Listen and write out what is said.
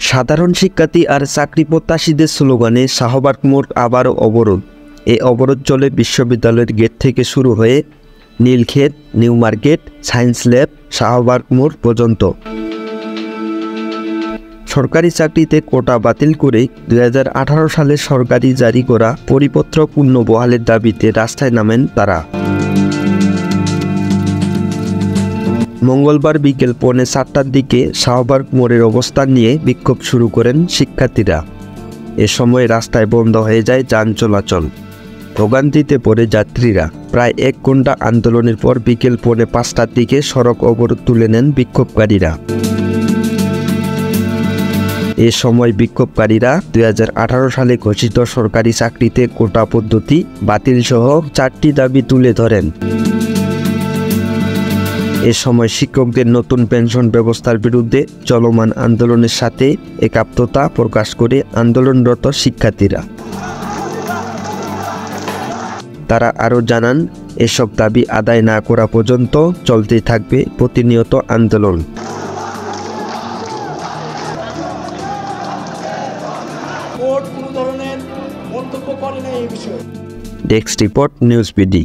সাধারণ শিক্ষার্থী আর চাকরি প্রত্যাশীদের স্লোগানে শাহবাগ মোড় আবারও অবরোধ। এই অবরোধ চলে বিশ্ববিদ্যালয়ের গেট থেকে শুরু হয়ে Nilkhet, new market, science lab, Shahbag মোড় পর্যন্ত। সরকারি চাকরিতে কোটা বাতিল করে 2018 সালে সরকারি জারি করা পরিপত্র পুনর্বহালের দাবিতে রাস্তায় নামেন তারা। মঙ্গলবার বিকেল 4:45টার দিকে শাহবাগ মোড়ের অবস্থান নিয়ে বিক্ষোভ শুরু করেন শিক্ষার্থীরা। এ সময় রাস্তায় বন্ধ হয়ে যায় যান চলাচল। ভোগান্তিতে পড়ে যাত্রীরা। প্রায় 1 ঘন্টা আন্দোলনের পর বিকেল 4:45টার দিকে সড়ক অবরোধ তুলে নেন বিক্ষোভকারীরা। এ সময় বিক্ষোভকারীরা 2018 সালে ঘোষিত সরকারি চাকরিতে কোটা পদ্ধতি বাতিল সহ 4টি দাবি তুলে ধরেন। এ সময় শিক্ষকদের নতুন পেনশন ব্যবস্থার বিরুদ্ধে চলমান আন্দোলনের সাথে একাত্মতা প্রকাশ করে আন্দোলনরত শিক্ষার্থীরা। তারা আরও জানান, এসব দাবি আদায় না করা পর্যন্ত চলতে থাকবে প্রতিনিয়ত আন্দোলন। কোর্ট কোনো ধরনের মন্তব্য করে না এই বিষয়ে। Desk report, news BD.